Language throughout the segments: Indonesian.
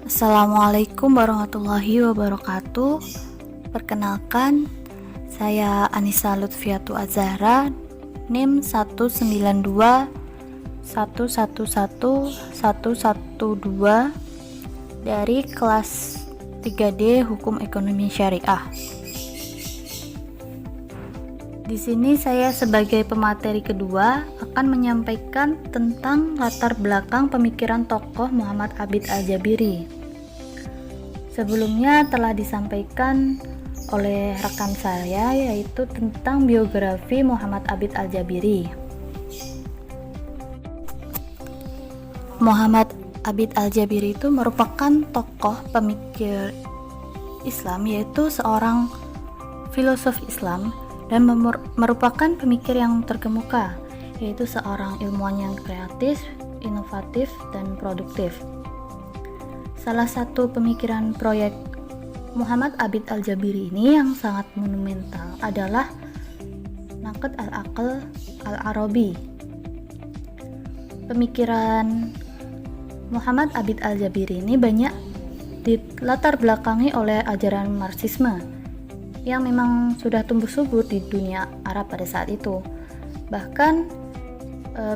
Assalamualaikum warahmatullahi wabarakatuh. Perkenalkan, saya Anissa Lutfiatu Azahra, NIM 19211111112 dari kelas 3D Hukum Ekonomi Syariah. Di sini saya sebagai pemateri kedua akan menyampaikan tentang latar belakang pemikiran tokoh Muhammad Abid Al-Jabiri. Sebelumnya telah disampaikan oleh rekan saya, yaitu tentang biografi Muhammad Abid Al-Jabiri. Muhammad Abid Al-Jabiri itu merupakan tokoh pemikir Islam, yaitu seorang filosof Islam dan merupakan pemikir yang terkemuka, yaitu seorang ilmuwan yang kreatif, inovatif, dan produktif. Salah satu pemikiran proyek Muhammad Abid Al-Jabiri ini yang sangat monumental adalah Naqd al-Aql al-Arabi. Pemikiran Muhammad Abid Al-Jabiri ini banyak dilatar belakangi oleh ajaran Marxisme yang memang sudah tumbuh subur di dunia Arab pada saat itu. Bahkan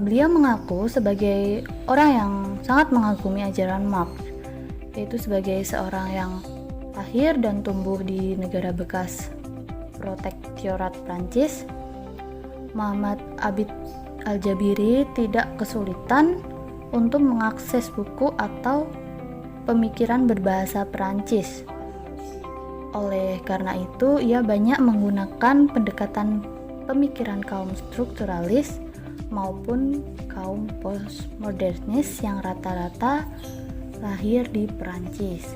beliau mengaku sebagai orang yang sangat mengagumi ajaran Marx, yaitu sebagai seorang yang lahir dan tumbuh di negara bekas protektorat Prancis. Muhammad Abid Al-Jabiri tidak kesulitan untuk mengakses buku atau pemikiran berbahasa Prancis. Oleh karena itu, ia banyak menggunakan pendekatan pemikiran kaum strukturalis maupun kaum postmodernis yang rata-rata lahir di Perancis.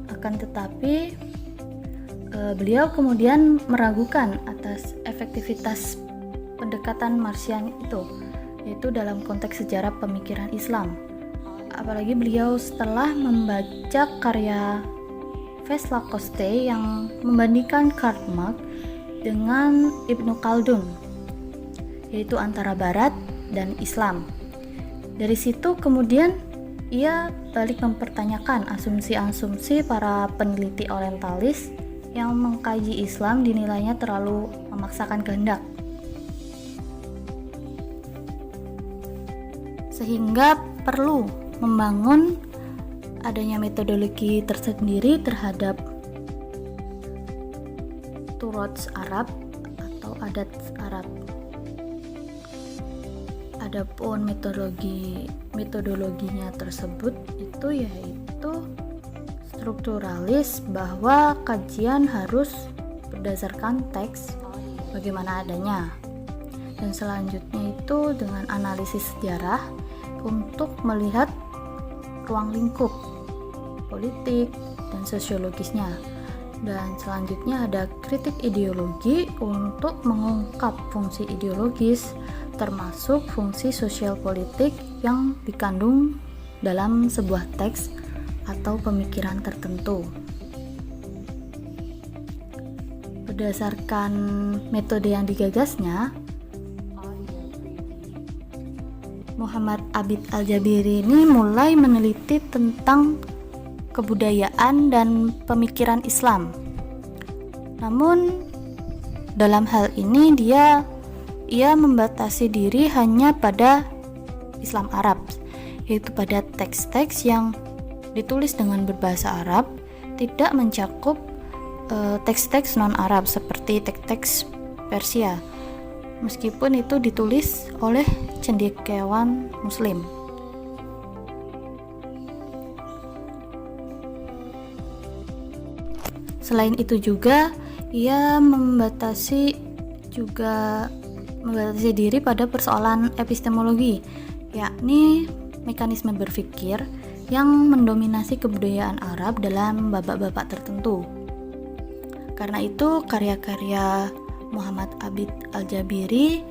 Akan tetapi, beliau kemudian meragukan atas efektivitas pendekatan Marxian itu, yaitu dalam konteks sejarah pemikiran Islam. Apalagi beliau setelah membaca karya Vesla Koste yang membandingkan Karl Marx dengan Ibnu Khaldun, yaitu antara Barat dan Islam. Dari situ kemudian ia balik mempertanyakan asumsi-asumsi para peneliti orientalis yang mengkaji Islam dinilainya terlalu memaksakan kehendak, sehingga perlu membangun adanya metodologi tersendiri terhadap turots Arab atau adat Arab. Adapun metodologinya tersebut itu yaitu strukturalis, bahwa kajian harus berdasarkan teks bagaimana adanya, dan selanjutnya itu dengan analisis sejarah untuk melihat ruang lingkup politik dan sosiologisnya, dan selanjutnya ada kritik ideologi untuk mengungkap fungsi ideologis termasuk fungsi sosial politik yang dikandung dalam sebuah teks atau pemikiran tertentu. Berdasarkan metode yang digagasnya, Muhammad Abid Al-Jabiri ini mulai meneliti tentang kebudayaan dan pemikiran Islam. Namun dalam hal ini ia membatasi diri hanya pada Islam Arab, yaitu pada teks-teks yang ditulis dengan berbahasa Arab, tidak mencakup teks-teks non-Arab seperti teks-teks Persia, meskipun itu ditulis oleh cendekiawan Muslim. Selain itu juga ia membatasi diri pada persoalan epistemologi, yakni mekanisme berpikir yang mendominasi kebudayaan Arab dalam babak-babak tertentu. Karena itu karya-karya Muhammad Abid Al-Jabiri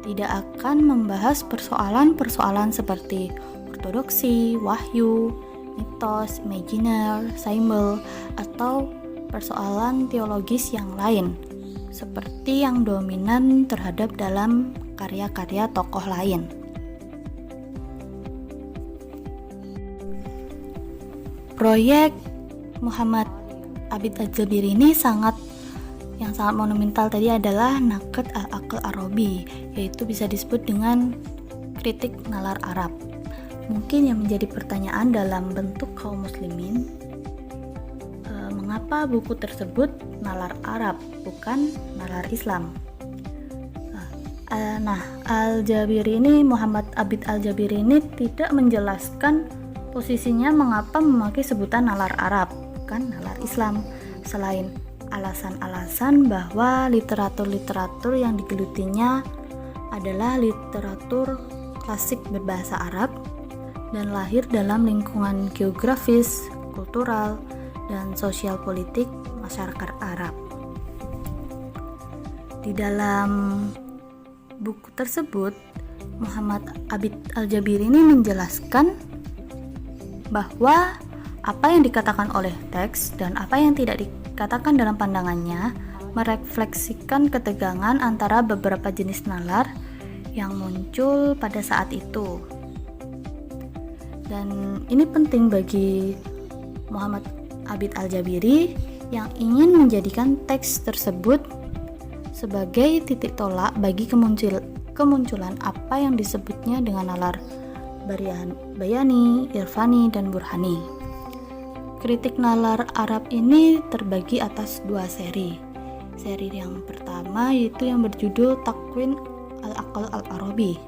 tidak akan membahas persoalan-persoalan seperti ortodoksi, wahyu, mitos, imaginer, symbol, atau persoalan teologis yang lain seperti yang dominan terhadap dalam karya-karya tokoh lain. proyek Muhammad Abid Al-Jabiri ini yang sangat monumental tadi adalah Naqd al-Aql Arabi, yaitu bisa disebut dengan kritik nalar Arab. Mungkin yang menjadi pertanyaan dalam bentuk kaum muslimin, mengapa buku tersebut nalar Arab bukan nalar Islam? Muhammad Abid Al-Jabiri ini tidak menjelaskan posisinya mengapa memakai sebutan nalar Arab bukan nalar Islam, selain alasan-alasan bahwa literatur-literatur yang digelutinya adalah literatur klasik berbahasa Arab dan lahir dalam lingkungan geografis, kultural, dan sosial politik masyarakat Arab. Di dalam buku tersebut, Muhammad Abid Al-Jabiri ini menjelaskan bahwa apa yang dikatakan oleh teks dan apa yang tidak dikatakan dalam pandangannya merefleksikan ketegangan antara beberapa jenis nalar yang muncul pada saat itu. Dan ini penting bagi Muhammad Abid Al-Jabiri yang ingin menjadikan teks tersebut sebagai titik tolak bagi kemunculan apa yang disebutnya dengan nalar Bayani, Irfani, dan Burhani. Kritik nalar Arab ini terbagi atas 2 seri. Seri yang pertama yaitu yang berjudul Takwin al-Aql al-Arabi.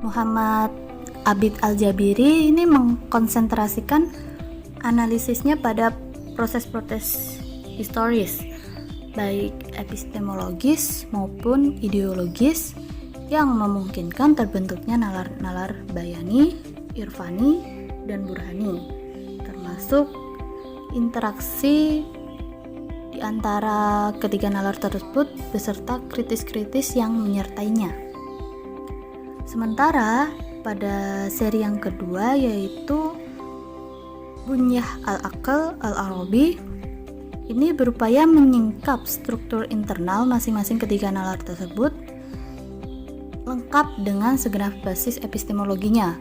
Muhammad Abid Al-Jabiri ini mengkonsentrasikan analisisnya pada proses-proses historis, baik epistemologis maupun ideologis, yang memungkinkan terbentuknya nalar-nalar Bayani, Irfani, dan Burhani, termasuk interaksi di antara ketiga nalar tersebut beserta kritis-kritis yang menyertainya. Sementara pada seri yang kedua yaitu Bunyah al-Aql al-Arabi, ini berupaya menyingkap struktur internal masing-masing ketiga nalar tersebut lengkap dengan segenap basis epistemologinya.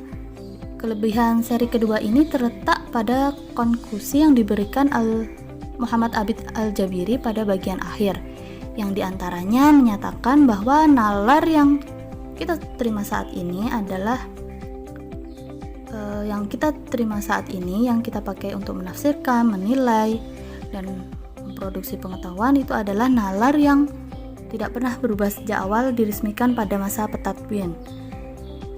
Kelebihan seri kedua ini terletak pada konklusi yang diberikan Muhammad Abid Al-Jabiri pada bagian akhir, yang diantaranya menyatakan bahwa nalar yang kita terima saat ini yang kita pakai untuk menafsirkan, menilai, dan memproduksi pengetahuan itu adalah nalar yang tidak pernah berubah sejak awal diresmikan pada masa Petatwin.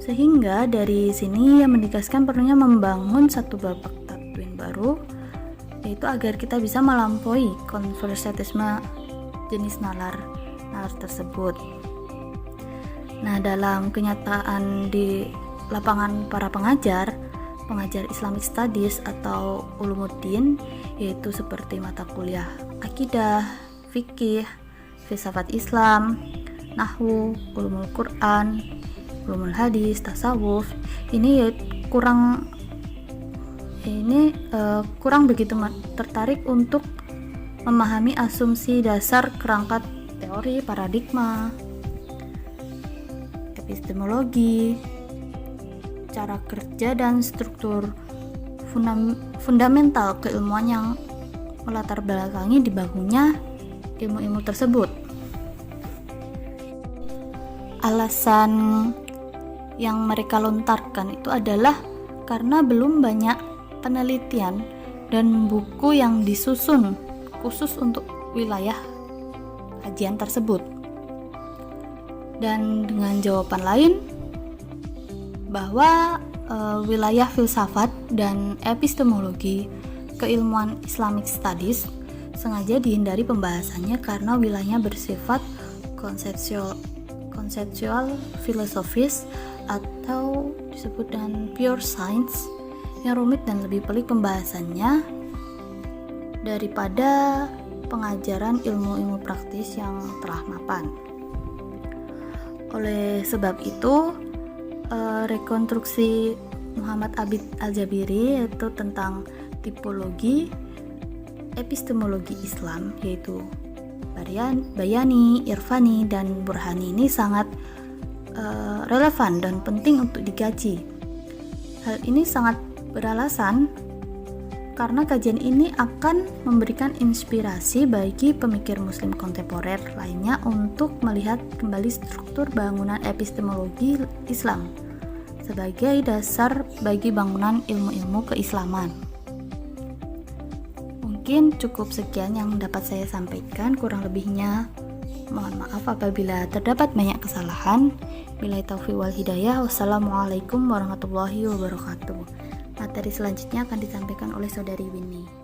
Sehingga dari sini yang menegaskan perlunya membangun satu babak tatwin baru, yaitu agar kita bisa melampaui konservatisme jenis nalar tersebut. Nah, dalam kenyataan di lapangan para pengajar Islamic Studies atau Ulumuddin, yaitu seperti mata kuliah akidah, fikih, filsafat Islam, nahwu, ulumul Quran, ulumul hadis, tasawuf, ini kurang begitu tertarik untuk memahami asumsi dasar kerangka teori, paradigma, epistemologi, cara kerja dan struktur fundamental keilmuan yang melatar belakangi dibangunnya ilmu-ilmu tersebut. Alasan yang mereka lontarkan itu adalah karena belum banyak penelitian dan buku yang disusun khusus untuk wilayah kajian tersebut. Dan dengan jawaban lain bahwa wilayah filsafat dan epistemologi keilmuan Islamic Studies sengaja dihindari pembahasannya karena wilayahnya bersifat konseptual filosofis atau disebut dengan pure science yang rumit dan lebih pelik pembahasannya daripada pengajaran ilmu-ilmu praktis yang telah mapan. Oleh sebab itu, rekonstruksi Muhammad Abid Al-Jabiri yaitu tentang tipologi epistemologi Islam, yaitu Bayani, Irfani, dan Burhani ini sangat relevan dan penting untuk dikaji. Hal ini sangat beralasan karena kajian ini akan memberikan inspirasi bagi pemikir muslim kontemporer lainnya untuk melihat kembali struktur bangunan epistemologi Islam sebagai dasar bagi bangunan ilmu-ilmu keislaman. Mungkin cukup sekian yang dapat saya sampaikan, kurang lebihnya mohon maaf apabila terdapat banyak kesalahan. Billahi taufiq wal hidayah. Wassalamualaikum warahmatullahi wabarakatuh. Materi selanjutnya akan disampaikan oleh Saudari Winnie.